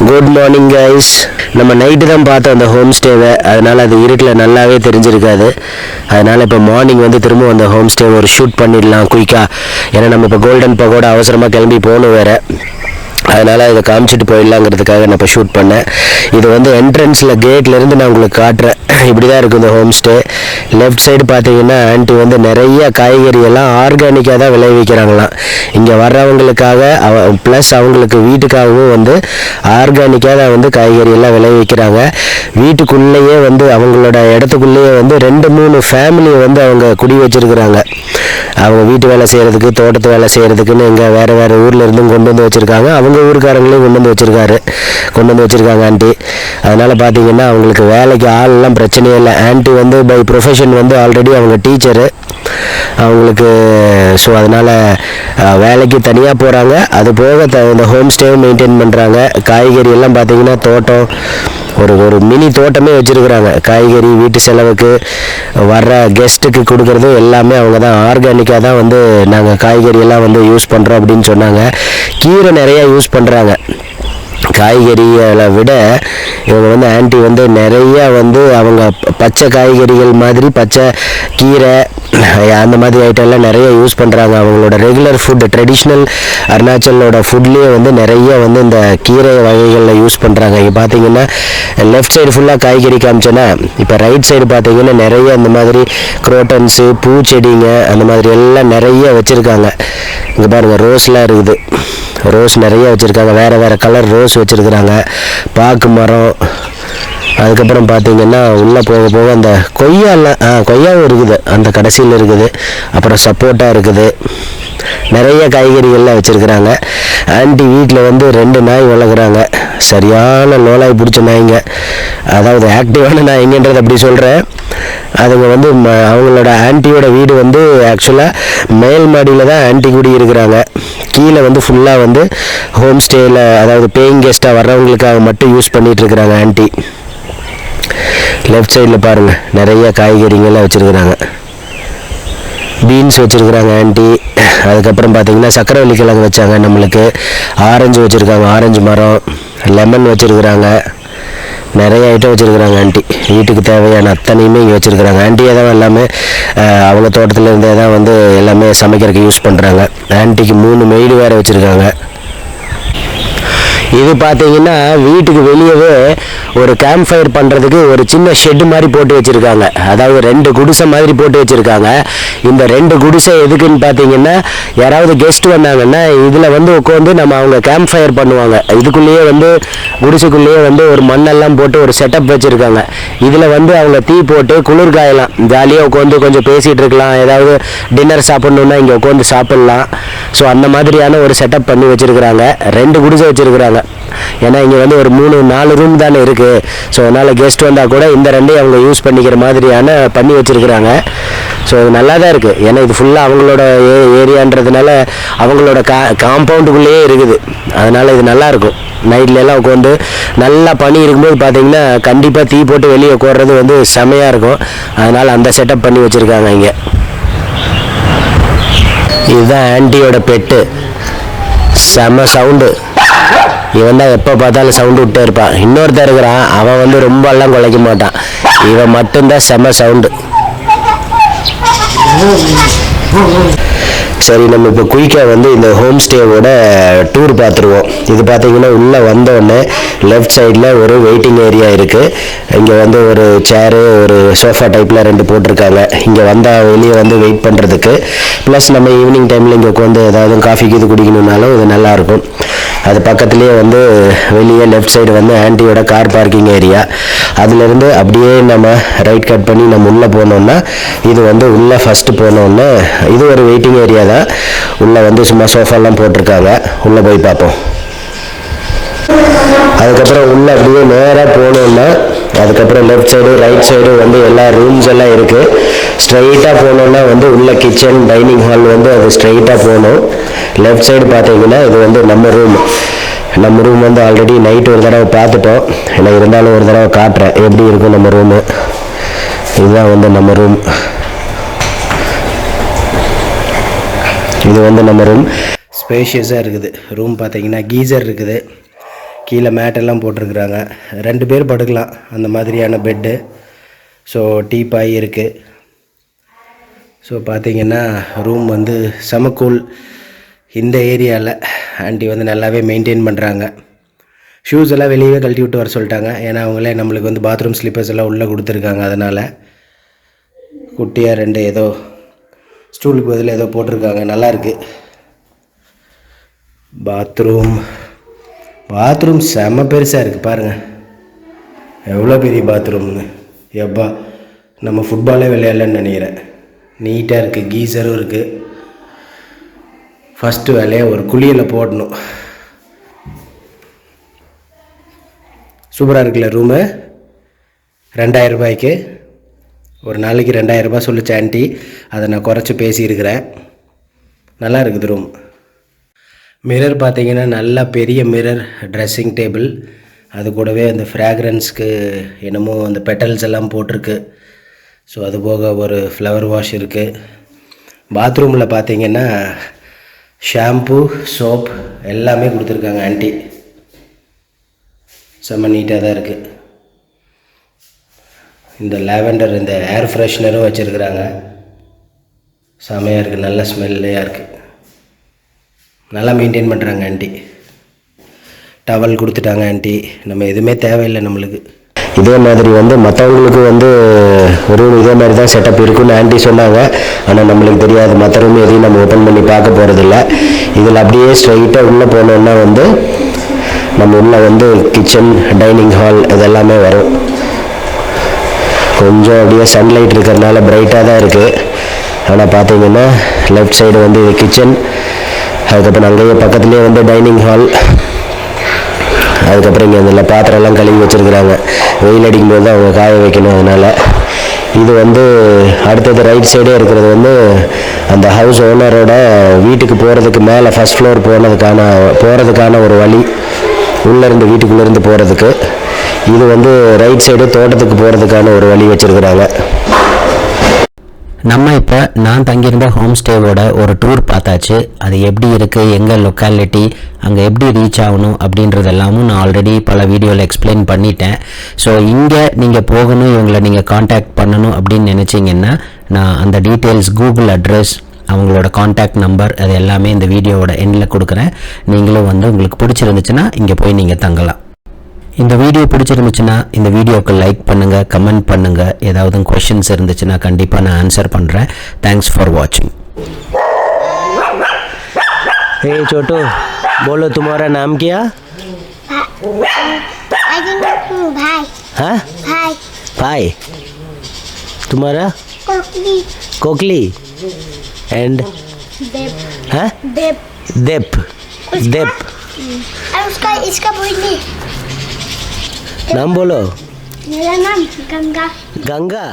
Good morning guys. நம்ம night தான் பார்த்தோம் அந்த ஹோம் ஸ்டேவை, அதனால் அது இருட்டில் நல்லாவே தெரிஞ்சிருக்காது. அதனால் இப்போ மார்னிங் வந்து திரும்ப அந்த ஹோம் ஸ்டே ஒரு ஷூட் பண்ணிடலாம் குயிக்காக. ஏன்னா நம்ம இப்போ கோல்டன் பகோட அவசரமாக கிளம்பி போகணும் வேறு, அதனால் இதை காமிச்சிட்டு போயிடலாங்கிறதுக்காக நான் இப்போ ஷூட் பண்ணேன். இது வந்து என்ட்ரன்ஸில் கேட்லேருந்து நான் உங்களுக்கு காட்டுறேன். இப்படி தான் இருக்குது இந்த ஹோம் ஸ்டே. லெஃப்ட் சைடு பார்த்தீங்கன்னா ஆண்டி வந்து நிறைய காய்கறியெல்லாம் ஆர்கானிக்காக தான் விளைவிக்கிறாங்களாம். இங்கே வர்றவங்களுக்காக ப்ளஸ் அவங்களுக்கு வீட்டுக்காகவும் வந்து ஆர்கானிக்காக தான் வந்து காய்கறியெல்லாம் விளைவிக்கிறாங்க. வீட்டுக்குள்ளேயே வந்து அவங்களோட இடத்துக்குள்ளேயே வந்து 2-3 ஃபேமிலியை வந்து அவங்க குடி வச்சுருக்குறாங்க. அவங்க வீட்டு வேலை செய்கிறதுக்கு, தோட்டத்து வேலை செய்கிறதுக்குன்னு இங்கே வேறு வேறு ஊரில் இருந்தும் கொண்டு வந்து வச்சுருக்காங்க. அவங்க ஊருக்காரங்களையும் கொண்டு வந்து வச்சுருக்காங்க ஆண்டி. அதனால் பார்த்தீங்கன்னா அவங்களுக்கு வேலைக்கு ஆள்லாம் பிரச்சனையே இல்லை. ஆண்டி வந்து பை ப்ரொஃபஷன் வந்து ஆல்ரெடி அவங்க டீச்சரு அவங்களுக்கு. ஸோ அதனால் வேலைக்கு தனியாக போகிறாங்க, அது போக இந்த ஹோம் ஸ்டேவும் மெயின்டைன் பண்ணுறாங்க. காய்கறி எல்லாம் பார்த்தீங்கன்னா தோட்டம், ஒரு மினி தோட்டமே வச்சுருக்குறாங்க. காய்கறி வீட்டு செலவுக்கு வர்ற கெஸ்ட்டுக்கு கொடுக்குறது எல்லாமே அவங்க தான் ஆர்கானிக்காக தான் வந்து நாங்கள் காய்கறி எல்லாம் வந்து யூஸ் பண்ணுறோம் அப்படின்னு சொன்னாங்க. கீரை நிறையா யூஸ் பண்ணுறாங்க. காய்கறிகளை விட இவங்க வந்து ஆண்டி வந்து நிறையா வந்து அவங்க பச்சை காய்கறிகள் மாதிரி பச்சை கீரை அந்த மாதிரி ஐட்டம்லாம் நிறைய யூஸ் பண்ணுறாங்க. அவங்களோட ரெகுலர் ஃபுட்டு ட்ரெடிஷ்னல் அருணாச்சலோட ஃபுட்லேயே வந்து நிறைய வந்து இந்த கீரை வகைகளில் யூஸ் பண்ணுறாங்க. இங்கே பார்த்தீங்கன்னா லெஃப்ட் சைடு ஃபுல்லாக காய்கறி காமிச்சேன்னா, இப்போ ரைட் சைடு பார்த்தீங்கன்னா நிறைய இந்த மாதிரி குரோட்டன்ஸு, பூச்செடிங்க அந்த மாதிரி எல்லாம் நிறைய வச்சுருக்காங்க. இங்கே பாருங்கள் ரோஸ்லாம் இருக்குது, ரோஸ் நிறைய வச்சுருக்காங்க. வேறு கலர் ரோஸ் வச்சுருக்குறாங்க. பாக்கு மரம், அதுக்கப்புறம் பார்த்தீங்கன்னா உள்ளே போக அந்த கொய்யாவும் இருக்குது, அந்த கடைசியில் இருக்குது. அப்புறம் சப்போட்டா இருக்குது. நிறைய காய்கறிகள்லாம் வச்சுருக்குறாங்க. ஆண்டி வீட்டில் வந்து 2 நாய் வளர்க்குறாங்க. சரியான லோலாய் பிடிச்ச நாய்ங்க, அதாவது ஆக்டிவான நாய்ங்கன்றது அப்படி சொல்கிறேன். அதுங்க வந்து அவங்களோட ஆண்டியோட வீடு வந்து ஆக்சுவலாக மேல் மாடியில் தான் ஆண்டி குடி இருக்கிறாங்க. கீழே வந்து ஃபுல்லாக வந்து ஹோம் ஸ்டேயில், அதாவது பேயிங் கெஸ்ட்டாக வர்றவங்களுக்காக மட்டும் யூஸ் பண்ணிகிட்டு இருக்கிறாங்க ஆண்டி. லெஃப்ட் சைடில் பாருங்கள் நிறைய காய்கறிங்கெல்லாம் வச்சுருக்குறாங்க. பீன்ஸ் வச்சுருக்குறாங்க ஆண்டி. அதுக்கப்புறம் பார்த்தீங்கன்னா சக்கரவள்ளி கிழங்கு வச்சாங்க நம்மளுக்கு. ஆரஞ்சு வச்சுருக்காங்க, ஆரஞ்சு மரம், லெமன் வச்சுருக்குறாங்க. நிறைய ஐட்டம் வச்சுருக்குறாங்க ஆண்டி. வீட்டுக்கு தேவையான அத்தனையுமே இங்கே வச்சுருக்குறாங்க. ஆண்டியே தான் எல்லாமே அவங்க தோட்டத்தில் இருந்தே தான் வந்து எல்லாமே சமைக்கிறதுக்கு யூஸ் பண்ணுறாங்க. ஆண்டிக்கு 3 மெய்டு வேறு வச்சுருக்காங்க. இது பார்த்தீங்கன்னா வீட்டுக்கு வெளியவே ஒரு கேம்ப் ஃபயர் பண்ணுறதுக்கு ஒரு சின்ன ஷெட்டு மாதிரி போட்டு வச்சுருக்காங்க. அதாவது 2 குடிசை மாதிரி போட்டு வச்சுருக்காங்க. இந்த 2 குடிசை எதுக்குன்னு பார்த்தீங்கன்னா, யாராவது கெஸ்ட் வந்தாங்கன்னா இதில் வந்து உட்காந்து நம்ம அவங்க கேம்ப் ஃபயர் பண்ணுவாங்க. இதுக்குள்ளேயே வந்து குடிசைக்குள்ளேயே வந்து ஒரு மண்ணெல்லாம் போட்டு ஒரு செட்டப் வச்சுருக்காங்க. இதில் வந்து அவங்க தீ போட்டு குளிர் காயலாம், ஜாலியாக உட்காந்து கொஞ்சம் பேசிகிட்டு இருக்கலாம். ஏதாவது டின்னர் சாப்பிட்ணுன்னா இங்கே உட்காந்து சாப்பிட்லாம். ஸோ அந்த மாதிரியான ஒரு செட்டப் பண்ணி வச்சுருக்குறாங்க. 2 குடிசை வச்சுருக்குறாங்க. ஏன்னா இங்கே வந்து ஒரு 3-4 ரூம் தானே இருக்குது. ஸோ அதனால் கெஸ்ட் வந்தால் கூட இந்த 2ஐயும் அவங்க யூஸ் பண்ணிக்கிற மாதிரியான பண்ணி வச்சுருக்குறாங்க. ஸோ இது நல்லா தான் இருக்குது. ஏன்னா இது ஃபுல்லாக அவங்களோட ஏரியான்றதுனால அவங்களோட காம்பவுண்டுக்குள்ளேயே இருக்குது. அதனால் இது நல்லாயிருக்கும். நைட்லலாம் உட்காந்து நல்லா பனி இருக்கும்போது பார்த்தீங்கன்னா கண்டிப்பாக தீ போட்டு வெளியே உட்கார்றது வந்து செமையாக இருக்கும். அதனால் அந்த செட்டப் பண்ணி வச்சுருக்காங்க இங்கே. இதுதான் ஆண்டியோட பெட்டு, செம சவுண்டு. இவன் தான் எப்போ பார்த்தாலும் சவுண்டு விட்டே இருப்பான். இன்னொருத்தர் இருக்கிறான், அவன் வந்து ரொம்பலாம் குலைக்க மாட்டான். இவன் மட்டும்தான் செம சவுண்டு. சரி, நம்ம இப்போ குயிக்காக வந்து இந்த ஹோம் ஸ்டேவோட டூர் பார்த்துருவோம். இது பார்த்தீங்கன்னா உள்ளே வந்தோடனே லெஃப்ட் சைடில் ஒரு வெயிட்டிங் ஏரியா இருக்குது. இங்கே வந்து ஒரு சேரு, ஒரு சோஃபா டைப்பில் 2 போட்டிருக்காங்க. இங்கே வந்தால் வெளியே வந்து வெயிட் பண்ணுறதுக்கு. ப்ளஸ் நம்ம ஈவினிங் டைமில் இங்கே உட்காந்து ஏதாவது காஃபிக்கு இது குடிக்கணுன்னாலும் இது நல்லாயிருக்கும். அது பக்கத்துலேயே வந்து வெளியே லெஃப்ட் சைடு வந்து ஆண்டியோட கார் பார்க்கிங் ஏரியா. அதுலேருந்து அப்படியே நம்ம ரைட் கட் பண்ணி நம்ம உள்ளே போனோம்னா இது வந்து உள்ளே ஃபஸ்ட்டு போனோன்னா இது ஒரு வெயிட்டிங் ஏரியா தான். உள்ளே வந்து சும்மா சோஃபாலாம் போட்டிருக்காங்க. உள்ளே போய் பார்ப்போம். அதுக்கப்புறம் உள்ளே அப்படியே நேராக போனோம்னா அதுக்கப்புறம் லெஃப்ட் சைடு ரைட் சைடு வந்து எல்லா ரூம்ஸ் எல்லாம் இருக்குது. ஸ்ட்ரைட்டாக போனோன்னா வந்து உள்ள கிச்சன், டைனிங் ஹால் வந்து அது ஸ்ட்ரைட்டாக போகணும். லெஃப்ட் சைடு பார்த்தீங்கன்னா இது வந்து நம்ம ரூம் வந்து ஆல்ரெடி நைட்டு ஒரு தடவை பார்த்துட்டோம். ஏன்னா இருந்தாலும் ஒரு தடவை காட்டுறேன் எப்படி இருக்கும் நம்ம ரூமு. இதுதான் வந்து நம்ம ரூம். இது வந்து நம்ம ரூம் ஸ்பேஷியஸாக இருக்குது. ரூம் பார்த்தீங்கன்னா கீசர் இருக்குது. கீழே மேட்டெல்லாம் போட்டிருக்குறாங்க. 2 பேர் படுக்கலாம் அந்த மாதிரியான பெட்டு. ஸோ டீப்பாய் இருக்குது. ஸோ பார்த்திங்கன்னா ரூம் வந்து செமக்கூல். இந்த ஏரியாவில் ஆண்டி வந்து நல்லாவே மெயின்டைன் பண்ணுறாங்க. ஷூஸ் எல்லாம் வெளியே கழட்டி விட்டு வர சொல்லிட்டாங்க. ஏன்னா அவங்களே நம்மளுக்கு வந்து பாத்ரூம் ஸ்லிப்பர்ஸ் எல்லாம் உள்ளே கொடுத்துருக்காங்க. அதனால் குட்டியாக 2 ஏதோ ஸ்டூலுக்கு பதில் ஏதோ போட்டிருக்காங்க. நல்லாயிருக்கு. பாத்ரூம் செம பெருசாக இருக்குது பாருங்கள். எவ்வளோ பெரிய பாத்ரூம்னு. எப்பா நம்ம ஃபுட்பாலே விளையாடலன்னு நினைக்கிறேன். நீட்டாக இருக்குது. கீசரும் இருக்குது. ஃபஸ்ட்டு வேலையாக ஒரு குளியலை போடணும். சூப்பராக இருக்குல்ல ரூமு. 2000 ரூபாய்க்கு ஒரு நாளைக்கு 2000 ரூபாய் சொல்லிச்சு ஆண்டி. அதை நான் குறைச்சி பேசியிருக்கிறேன். நல்லா இருக்குது ரூம். மிரர் பார்த்திங்கன்னா நல்லா பெரிய மிரர். ட்ரெஸ்ஸிங் டேபிள், அது கூடவே அந்த ஃப்ராக்ரன்ஸ்க்கு என்னமோ அந்த பெட்டல்ஸ் எல்லாம் போட்டிருக்கு. ஸோ அது போக ஒரு ஃப்ளவர் வாஷ் இருக்குது. பாத்ரூமில் பார்த்திங்கன்னா ஷாம்பு, சோப் எல்லாமே கொடுத்துருக்காங்க ஆண்டி. செம்ம நீட்டாக தான் இருக்குது. இந்த லாவெண்டர் இந்த ஏர் ஃப்ரெஷ்னரும் வச்சுருக்குறாங்க. செமையாக இருக்குது. நல்ல ஸ்மெல்லையாக இருக்குது. நல்லா மெயின்டைன் பண்ணுறாங்க ஆண்டி. டவல் கொடுத்துட்டாங்க ஆண்டி. நம்ம எதுவுமே தேவையில்லை நம்மளுக்கு. இதே மாதிரி வந்து மற்றவங்களுக்கு வந்து ரூம் இதே மாதிரி தான் செட்டப் இருக்குன்னு ஆண்டி சொன்னாங்க. ஆனால் நம்மளுக்கு தெரியாது. மற்ற ரூம் எதையும் நம்ம ஓப்பன் பண்ணி பார்க்க போகிறதில்ல. இதில் அப்படியே ஸ்ட்ரைட்டாக உள்ளே போனோன்னா வந்து நம்ம உள்ளே வந்து கிச்சன், டைனிங் ஹால் இதெல்லாமே வரும். கொஞ்சம் அப்படியே சன்லைட் இருக்கிறதுனால பிரைட்டாக தான் இருக்குது. ஆனால் பார்த்தீங்கன்னா லெஃப்ட் சைடு வந்து இது கிச்சன். அதுக்கப்புறம் அங்கேயே பக்கத்துலேயே வந்து டைனிங் ஹால். அதுக்கப்புறம் இங்கே அதில் பாத்திரம்லாம் கழுவி வச்சுருக்குறாங்க. வெயில் அடிக்கும்போது தான் அவங்க காய வைக்கணும். அதனால் இது வந்து அடுத்தது ரைட் சைடே இருக்கிறது வந்து அந்த ஹவுஸ் ஓனரோட வீட்டுக்கு போகிறதுக்கு மேலே ஃபஸ்ட் ஃப்ளோர் போகிறதுக்கான ஒரு வழி. உள்ளேருந்து வீட்டுக்குள்ளேருந்து போகிறதுக்கு. இது வந்து ரைட் சைடு தோட்டத்துக்கு போகிறதுக்கான ஒரு வழி வச்சுருக்குறாங்க. நம்ம இப்போ நான் தங்கியிருந்த ஹோம் ஸ்டேவோட ஒரு டூர் பார்த்தாச்சு. அது எப்படி இருக்குது, எங்கே லொக்காலிட்டி, அங்கே எப்படி ரீச் ஆகணும் அப்படின்றதெல்லாமும் நான் ஆல்ரெடி பல வீடியோவில் எக்ஸ்பிளைன் பண்ணிட்டேன். ஸோ இங்கே நீங்கள் போகணும், இவங்களை நீங்கள் காண்டாக்ட் பண்ணணும் அப்படின்னு நினச்சிங்கன்னா நான் அந்த டீட்டெயில்ஸ், கூகுள் அட்ரஸ், அவங்களோட காண்டாக்ட் நம்பர் அது எல்லாமே இந்த வீடியோவோட எண்டில் கொடுக்குறேன். நீங்களும் வந்து உங்களுக்கு பிடிச்சிருந்துச்சுன்னா இங்கே போய் நீங்கள் தங்கலாம். இந்த வீடியோ பிடிச்சிருந்துச்சுன்னா இந்த வீடியோக்கு லைக் பண்ணுங்கள், கமெண்ட் பண்ணுங்கள். ஏதாவது क्वेश्चंस இருந்துச்சுன்னா கண்டிப்பாக நான் ஆன்சர் பண்ணுறேன். தேங்க்ஸ் ஃபார் வாட்சிங். हे छोटू, बोलो तुम्हारा नाम क्या? भाई. हाँ भाई. भाई. तुम्हारा? कोकली. कोकली. एंड देव. हाँ देव. देप. देप. और उसका इसका बोलिए. नाम बोलो. मेरा नाम गंगा. गंगा.